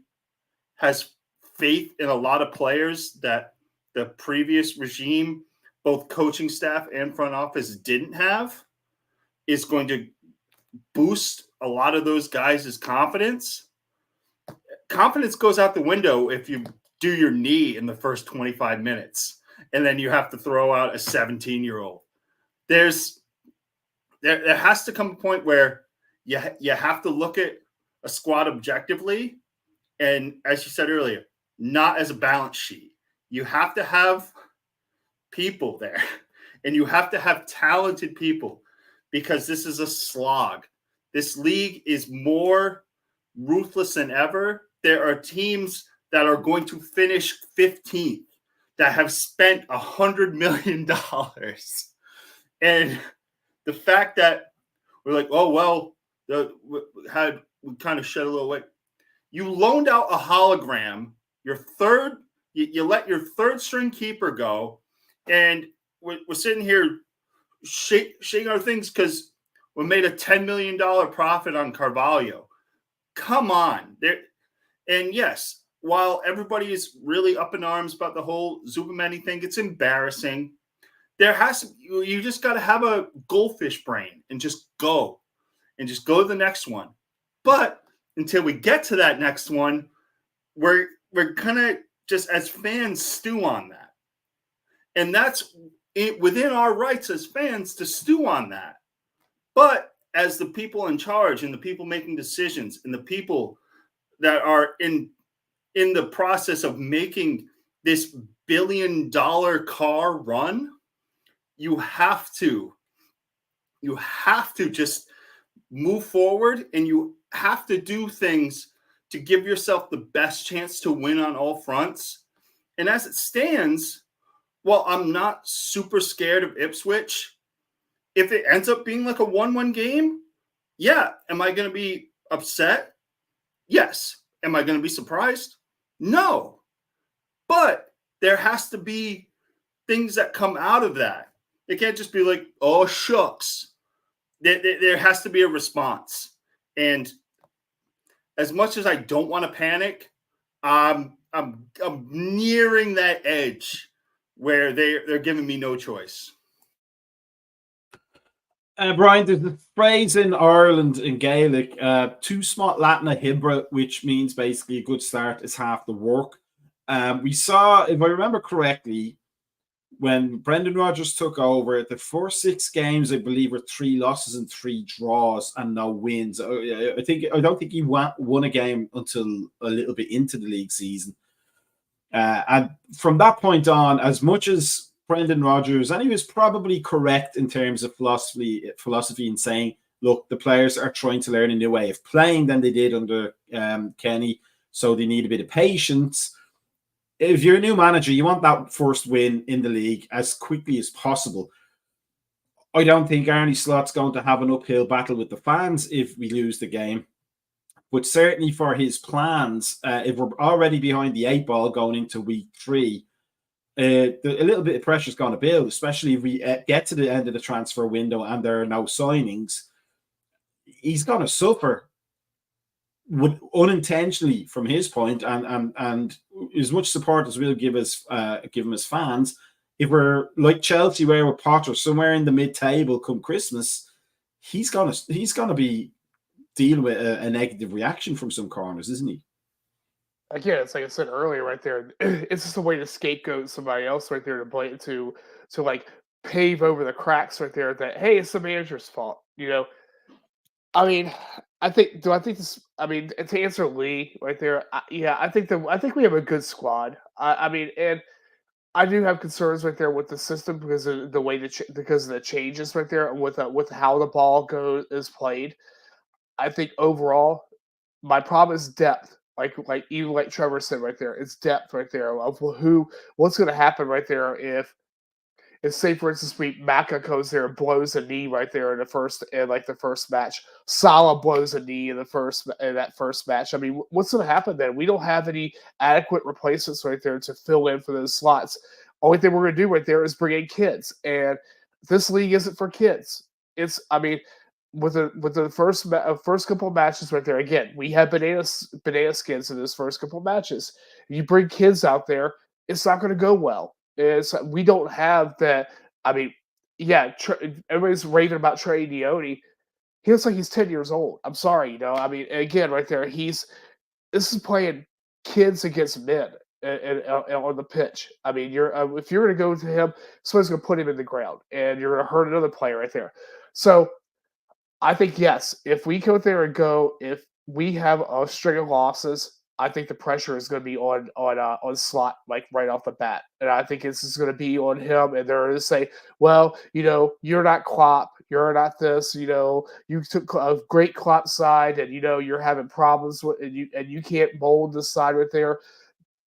has faith in a lot of players that the previous regime, both coaching staff and front office, didn't have, is going to boost a lot of those guys' confidence. Confidence goes out the window if you do your knee in the first 25 minutes and then you have to throw out a 17-year-old. There has to come a point where you have to look at a squad objectively, and as you said earlier, not as a balance sheet. You have to have people there, and you have to have talented people, because this is a slog. This league is more ruthless than ever. There are teams that are going to finish 15th that have spent $100 million. And the fact that we're like, oh, well, we kind of shed a little weight. You loaned out a hologram, you let your third string keeper go, and we're sitting here shaking our things because we made a $10 million profit on Carvalho. Come on. And yes, while everybody is really up in arms about the whole Zubimendi thing, it's embarrassing. You just got to have a goldfish brain and just go to the next one. But until we get to that next one, we're gonna just, as fans, stew on that. And that's within our rights as fans to stew on that. But as the people in charge and the people making decisions and the people that are in the process of making this billion-dollar car run, you have to just move forward, and you have to do things to give yourself the best chance to win on all fronts. And as it stands, well, I'm not super scared of Ipswich. If it ends up being like a 1-1 game, yeah. Am I going to be upset? Yes. Am I going to be surprised? No. But there has to be things that come out of that. It can't just be like, oh, shucks. There has to be a response. And as much as I don't want to panic, I'm nearing that edge where they're giving me no choice. Brian, there's a phrase in Ireland in Gaelic, two smart Latin a hibra, which means basically a good start is half the work. We saw, if I remember correctly, when Brendan Rodgers took over, the first 6 games, I believe, were 3 losses and 3 draws and no wins. I don't think he won a game until a little bit into the league season. And from that point on, as much as Brendan Rodgers, and he was probably correct in terms of philosophy in saying, look, the players are trying to learn a new way of playing than they did under Kenny, so they need a bit of patience. If you're a new manager, you want that first win in the league as quickly as possible. I don't think Arne Slot's going to have an uphill battle with the fans if we lose the game. But certainly for his plans, if we're already behind the 8 ball going into week 3, a little bit of pressure is going to build, especially if we get to the end of the transfer window and there are no signings. He's going to suffer. would unintentionally, from his point, and as much support as we'll give him as fans, if we're like Chelsea, where with Potter, somewhere in the mid-table come Christmas, he's gonna be dealing with a negative reaction from some corners, isn't he? Again, it's like I said earlier, right there. It's just a way to scapegoat somebody else, right there, to blame to like pave over the cracks, right there. That hey, it's the manager's fault. I mean, I think. Do I think this? I mean, to answer Lee right there, yeah, I think we have a good squad. I mean, and I do have concerns right there with the system because of the way because of the changes right there with how the ball is played. I think overall, my problem is depth. Even like Trevor said right there, it's depth right there of what's going to happen right there if say for instance Macka goes there and blows a knee right there in the first match. Salah blows a knee in that first match. I mean, what's going to happen then? We don't have any adequate replacements right there to fill in for those slots. Only thing we're going to do right there is bring in kids, and this league isn't for kids. I mean, with the first couple of matches right there. Again, we have banana skins in those first couple of matches. You bring kids out there, it's not going to go well. We don't have that. I mean, yeah, everybody's raving about Trey Dione. He looks like he's 10 years old. I'm sorry, I mean, again, right there, this is playing kids against men and on the pitch. I mean, if you're going to go to him, someone's going to put him in the ground, and you're going to hurt another player right there. So I think yes, if we go there and if we have a string of losses, I think the pressure is going to be on Slot like right off the bat, and I think this is going to be on him. And they're going to say, "Well, you're not Klopp, you're not this. You took a great Klopp side, and you're having problems with, and you can't mold this side right there.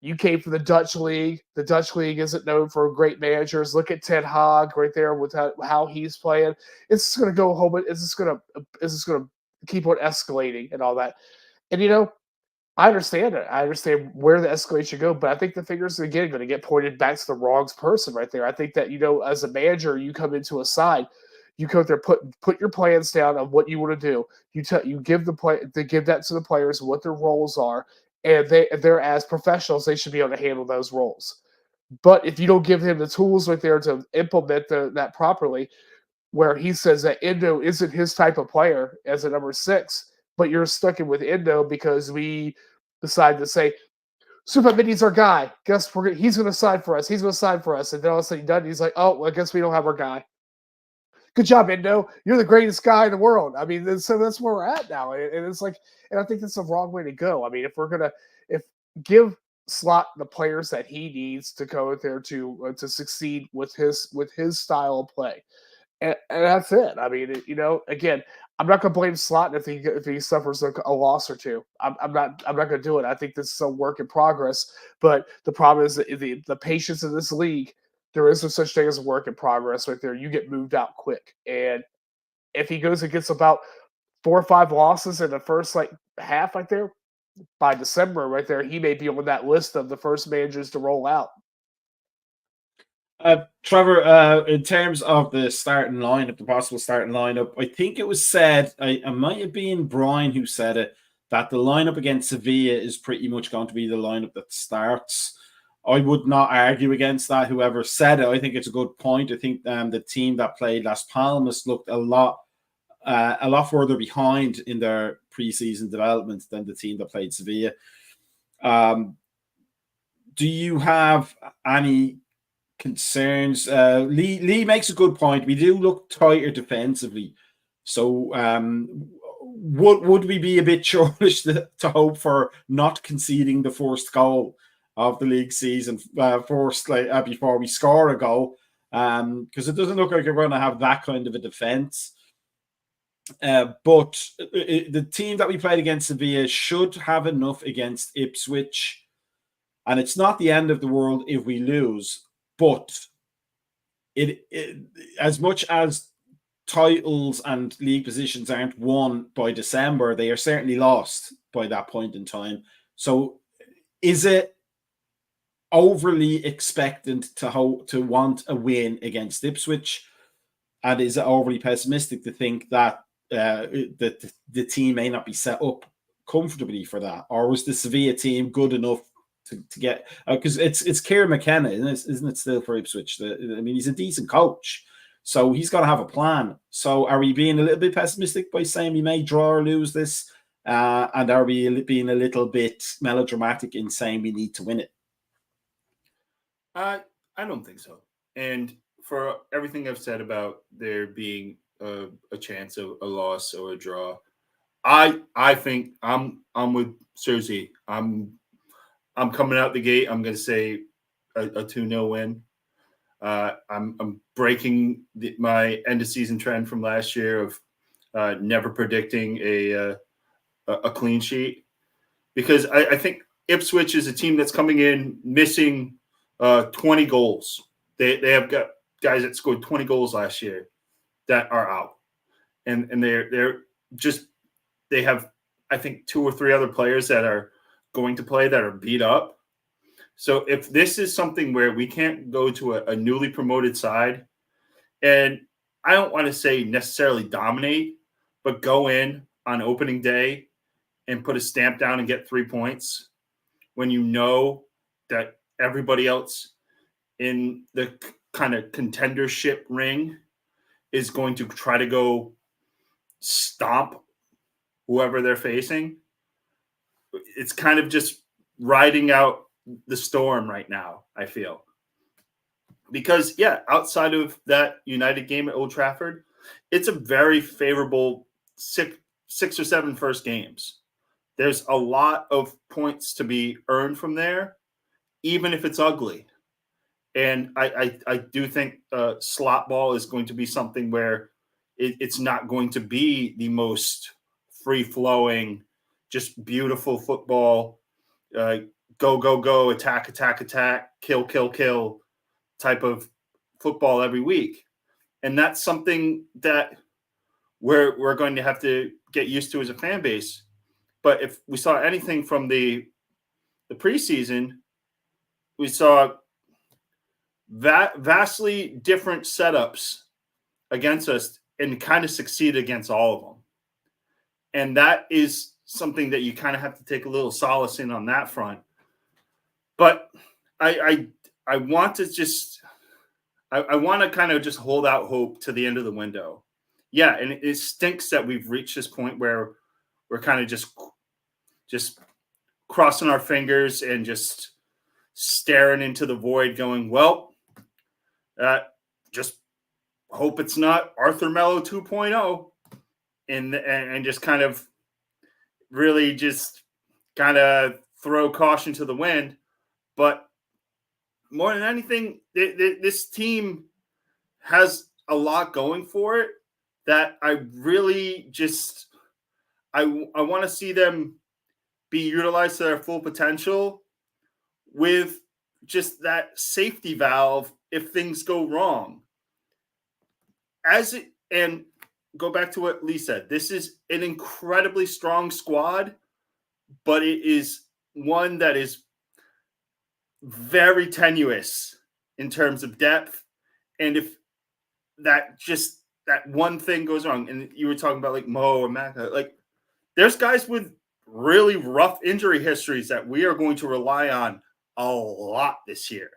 You came from the Dutch league. The Dutch league isn't known for great managers. Look at Ten Hag right there with how he's playing. It's just going to go home. It's just going to keep on escalating and all that. And I understand it. I understand where the escalation should go, but I think the fingers again going to get pointed back to the wrong person right there. I think that as a manager, you come into a side, you go there, put your plans down on what you want to do. You give give that to the players what their roles are, and they're as professionals, they should be able to handle those roles. But if you don't give him the tools right there to implement that properly, where he says that Endo isn't his type of player as a number 6, but you're stuck in with Endo because we decided to say, Super Mini's our guy. Guess he's going to sign for us. He's going to sign for us. And then all of a sudden he's done. He's like, oh, well, I guess we don't have our guy. Good job, Endo. You're the greatest guy in the world. I mean, so that's where we're at now. And it's like, and I think that's the wrong way to go. I mean, if give Slot the players that he needs to go out there to succeed with his style of play. And that's it. I mean, again, I'm not going to blame Slot if he suffers a loss or two. I'm not going to do it. I think this is a work in progress. But the problem is that the patience in this league, there is no such thing as a work in progress right there. You get moved out quick. And if he goes and gets about 4 or 5 losses in the first half right there, by December right there, he may be on that list of the first managers to roll out. Trevor, in terms of the starting lineup, the possible starting lineup, I think it was said, I might have been Brian who said it, that the lineup against Sevilla is pretty much going to be the lineup that starts. I would not argue against that. Whoever said it, I think it's a good point. I think the team that played Las Palmas looked a lot further behind in their preseason development than the team that played Sevilla. Do you have any concerns? Lee makes a good point. We do look tighter defensively. So would we be a bit churlish to hope for not conceding the first goal of the league season before we score a goal? Because it doesn't look like we're going to have that kind of a defense. But the team that we played against Sevilla should have enough against Ipswich. And it's not the end of the world if we lose. But it as much as titles and league positions aren't won by December, they are certainly lost by that point in time. So is it overly expectant to want a win against Ipswich? And is it overly pessimistic to think that the team may not be set up comfortably for that, or was the Sevilla team good enough to get? Because it's Kieran McKenna, isn't it still for Ipswich? I mean, he's a decent coach, so he's got to have a plan. So, are we being a little bit pessimistic by saying we may draw or lose this? And are we being a little bit melodramatic in saying we need to win it? I don't think so. And for everything I've said about there being a chance of a loss or a draw, I think I'm with Cersei. I'm coming out the gate. I'm going to say a 2-0 win. I'm breaking my end of season trend from last year of never predicting a clean sheet, because I think Ipswich is a team that's coming in missing 20 goals. They have got guys that scored 20 goals last year that are out, and they're just, they have, I think, 2 or 3 other players that are going to play that are beat up. So if this is something where we can't go to a newly promoted side, and I don't want to say necessarily dominate, but go in on opening day and put a stamp down and get 3 points when you know that everybody else in the kind of contendership ring is going to try to go stomp whoever they're facing. It's kind of just riding out the storm right now, I feel. Because, yeah, outside of that United game at Old Trafford, it's a very favorable six or 7 first games. There's a lot of points to be earned from there, even if it's ugly. And I do think slot ball is going to be something where it's not going to be the most free-flowing, just beautiful football, go, attack, kill type of football every week. And that's something that we're going to have to get used to as a fan base. But if we saw anything from the preseason, we saw vastly different setups against us and kind of succeed against all of them. And that is something that you kind of have to take a little solace in on that front. But I want to just I want to kind of just hold out hope to the end of the window. Yeah, and it stinks that we've reached this point where we're kind of just crossing our fingers and just staring into the void going, well, just hope it's not Arthur Mello 2.0 and just kind of really just kind of throw caution to the wind. But more than anything, this team has a lot going for it that I really just I want to see them be utilized to their full potential with just that safety valve if things go wrong. And go back to what Lee said, this is an incredibly strong squad, but it is one that is very tenuous in terms of depth. And if that one thing goes wrong, and you were talking about like Mo or Macka, like there's guys with really rough injury histories that we are going to rely on a lot this year.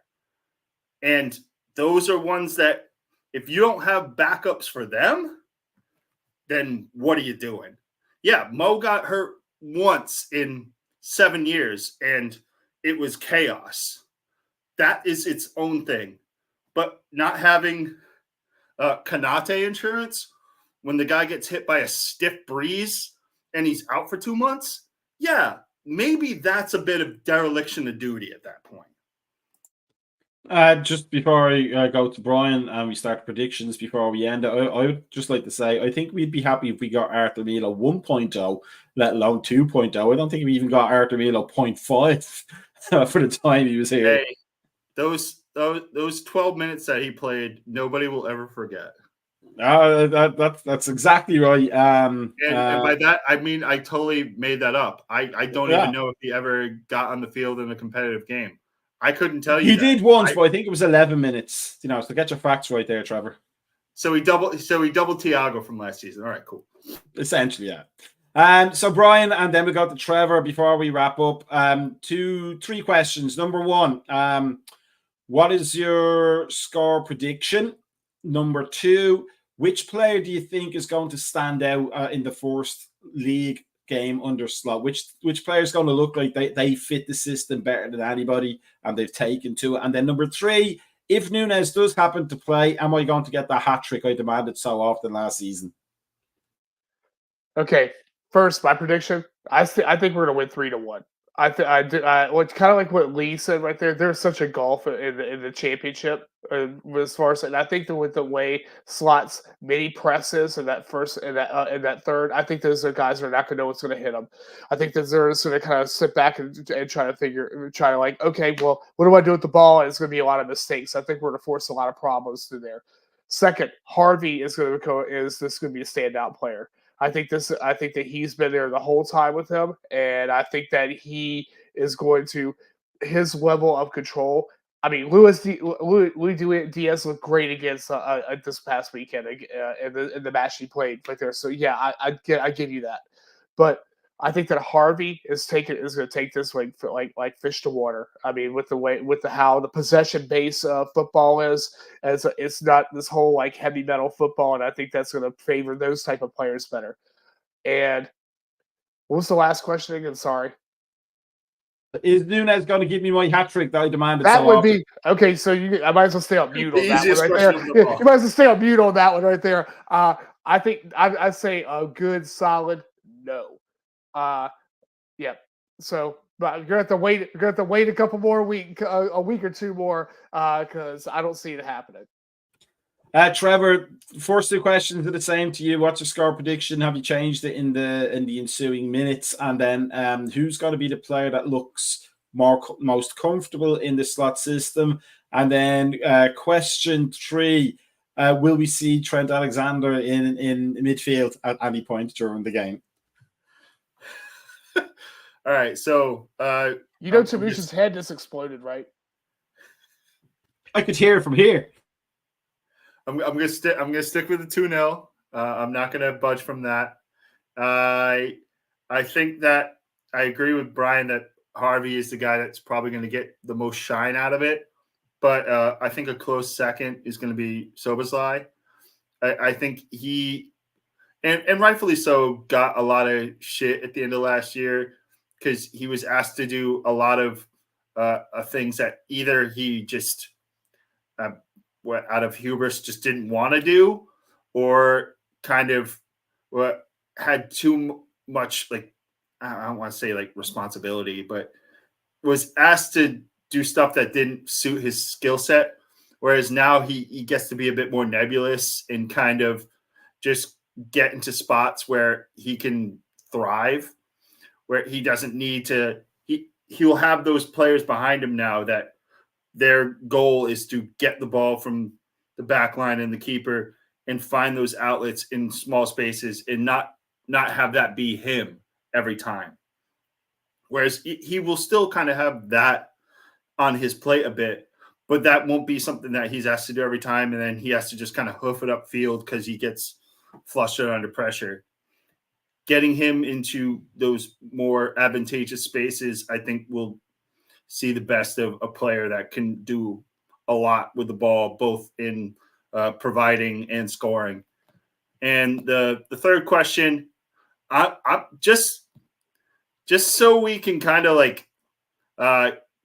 And those are ones that if you don't have backups for them, then what are you doing? Yeah, Mo got hurt once in 7 years, and it was chaos. That is its own thing. But not having Kanate insurance when the guy gets hit by a stiff breeze and he's out for 2 months, yeah, maybe that's a bit of dereliction of duty at that point. Just before I go to Brian and we start predictions before we end, I would just like to say I think we'd be happy if we got Arthur Milo 1.0, let alone 2.0. I don't think we even got Arthur Milo 0.5 for the time he was here. Hey, those 12 minutes that he played, nobody will ever forget. That's exactly right. And by that, I mean, I totally made that up. I don't even know if he ever got on the field in a competitive game. I couldn't tell you. He did once, but I think it was 11 minutes. So get your facts right there, Trevor. So he doubled Thiago from last season. All right, cool. Essentially, yeah. So Brian, and then we got to Trevor before we wrap up. 3 questions. Number 1, what is your score prediction? Number 2, which player do you think is going to stand out in the first league game under Slot? Which player is going to look like they fit the system better than anybody and they've taken to it? And then number 3, if Nunes does happen to play, am I going to get the hat trick I demanded so often last season? Okay, first, my prediction. I think we're gonna win 3-1. It's kind of like what Lee said right there. There's such a gulf in the championship as far as, and I think that with the way Slot's mini presses in that first in that third, I think those are guys that are not gonna know what's gonna hit them. I think that they're just gonna kind of sit back and try to like, okay, well, what do I do with the ball? And it's gonna be a lot of mistakes. I think we're gonna force a lot of problems through there. Second, Harvey is going to be a standout player. I think that he's been there the whole time with him, and I think that he is going to his level of control. I mean, Luis Diaz looked great against this past weekend in the match he played right there. So yeah, I give you that, but I think that Harvey is going to take this like fish to water. I mean, with how the possession base football is, as it's not this whole like heavy metal football, and I think that's going to favor those type of players better. And what was the last question again? Sorry. Is Nunes going to give me my hat trick that I demanded? That would be okay. So I might as well stay on mute on that one right there. Yeah, you might as well stay on mute on that one right there. I think I'd say a good solid no. Yeah. So, but you're gonna have to wait. You're gonna have to wait a couple more a week or two more, because I don't see it happening. Trevor, first 2 questions are the same to you. What's your score prediction? Have you changed it in the ensuing minutes? And then, who's going to be the player that looks most comfortable in the Slot system? And then, question 3. Will we see Trent Alexander in midfield at any point during the game? All right, so Tamusha's head just exploded, right? I could hear it from here. I'm gonna stick with the 2-0. I'm not gonna budge from that. I think that I agree with Brian that Harvey is the guy that's probably going to get the most shine out of it. But I think a close second is going to be Szoboszlai. I think he, and rightfully so, got a lot of shit at the end of last year because he was asked to do a lot of things that either he just out of hubris just didn't want to do, or kind of had too much, like, I don't want to say like responsibility, but was asked to do stuff that didn't suit his skill set. Whereas now he gets to be a bit more nebulous and kind of just get into spots where he can thrive, where he doesn't need to, he'll have those players behind him now that their goal is to get the ball from the back line and the keeper and find those outlets in small spaces and not have that be him every time. Whereas he will still kind of have that on his plate a bit, but that won't be something that he's asked to do every time. And then he has to just kind of hoof it upfield because he gets flustered under pressure. Getting him into those more advantageous spaces, I think, will see the best of a player that can do a lot with the ball, both in providing and scoring. And the third question, I just so we can kind of like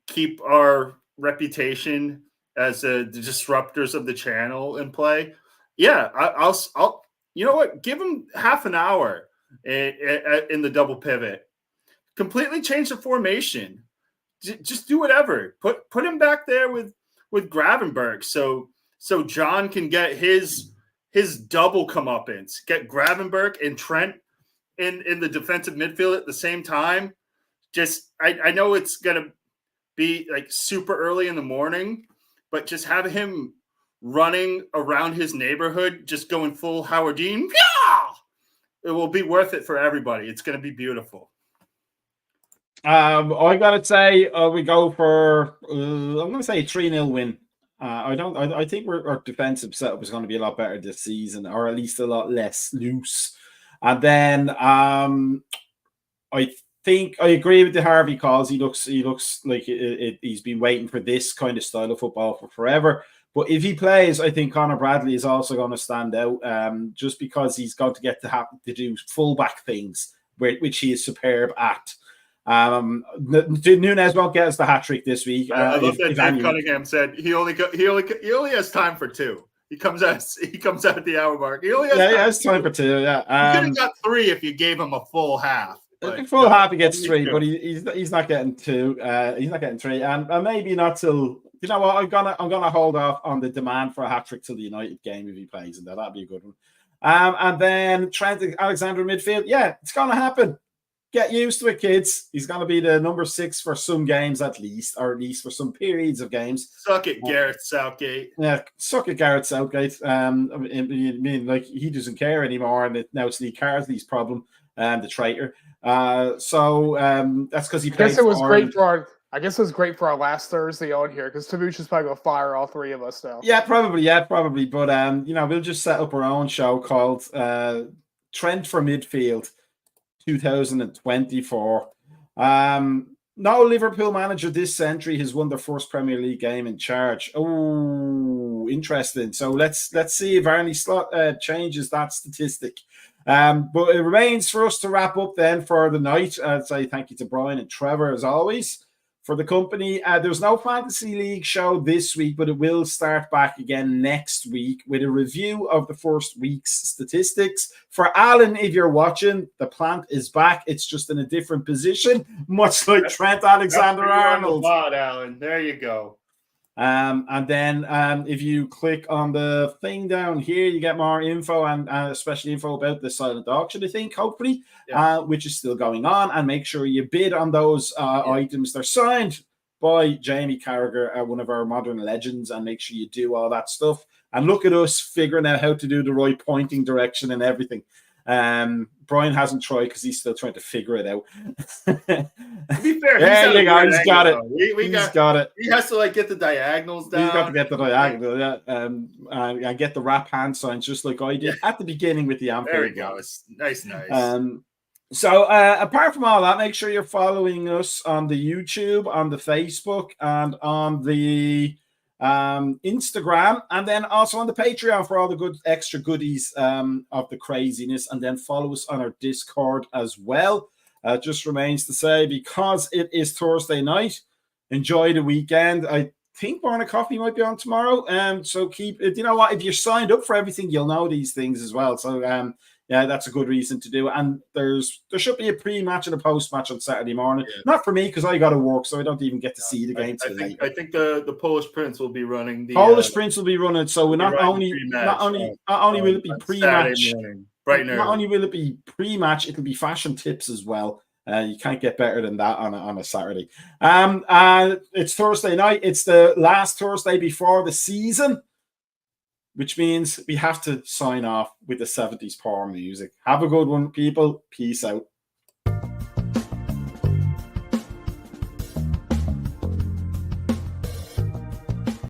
keep our reputation as the disruptors of the channel in play. Yeah, I'll you know what? Give him half an hour in the double pivot. Completely change the formation. Just do whatever. Put him back there with Gravenberg, so John can get his double comeuppance. Get Gravenberg and Trent in the defensive midfield at the same time. Just I know it's gonna be like super early in the morning, but just have him running around his neighborhood, just going full Howard Dean. Yeah! It will be worth it for everybody. It's gonna be beautiful. I gotta say, we go for I'm gonna say a 3-0 win. I think our defensive setup is going to be a lot better this season, or at least a lot less loose. And then I think I agree with the Harvey calls. He looks like he's been waiting for this kind of style of football for forever. But if he plays, I think Conor Bradley is also going to stand out, just because he's going to get to have to do fullback things, which he is superb at. Nunes won't get us the hat trick this week. I love that Dave Cunningham said he only has time for 2. He comes out at the hour mark. He only has time for 2. Yeah, he could have got 3 if you gave him a full half. Full half, he gets 3, but he's not getting 2. He's not getting 3, and maybe not till. You know what? I'm gonna hold off on the demand for a hat trick till the United game if he plays, and that'd be a good one. And then Trent Alexander midfield. Yeah, it's gonna happen. Get used to it, kids. He's gonna be the number 6 for some games at least for some periods of games. Suck it, Gareth Southgate. Yeah, suck it, Gareth Southgate. I mean, like he doesn't care anymore, and now it's Lee Carsley's problem, the traitor. So that's because he played. I guess it was great for our last Thursday on here because Tamush is probably going to fire all 3 of us now. Yeah, probably. But we'll just set up our own show called Trent for Midfield 2024. No Liverpool manager this century has won their first Premier League game in charge. Oh, interesting. So let's see if Arne Slot changes that statistic. But it remains for us to wrap up then for the night. I'd say thank you to Brian and Trevor as always for the company. There's no Fantasy League show this week, but it will start back again next week with a review of the first week's statistics. For Alan, if you're watching, the plant is back. It's just in a different position, much like Trent Alexander-Arnold. Alan. There you go. And then if you click on the thing down here, you get more info and especially info about the silent auction, I think, hopefully, which is still going on. And make sure you bid on those items. They're signed by Jamie Carragher, one of our modern legends, and make sure you do all that stuff. And look at us figuring out how to do the right pointing direction and everything. Brian hasn't tried because he's still trying to figure it out. To be fair, he's got it. He's got it. He has to get the diagonals down. He's got to get the diagonal, and get the wrap hand signs just like I did at the beginning with the Anfield. There we go. It's nice. So apart from all that, make sure you're following us on the YouTube, on the Facebook, and on the Instagram, and then also on the Patreon for all the good extra goodies of the craziness, and then follow us on our Discord as well. Just remains to say, because it is Thursday night, enjoy the weekend. I think Barn of Coffee might be on tomorrow, so keep it. You know what, if you're signed up for everything, you'll know these things as well. So yeah, that's a good reason to do it. And there should be a pre-match and a post-match on Saturday morning. Yeah. Not for me, because I got to work, so I don't even get to see the game today. I think the Polish Prince will be running. Polish Prince will be running. So not only will it be pre-match, not only will it be pre-match, it'll be fashion tips as well. You can't get better than that on a Saturday. It's Thursday night. It's the last Thursday before the season, which means we have to sign off with the 70s power music. Have a good one, people. Peace out.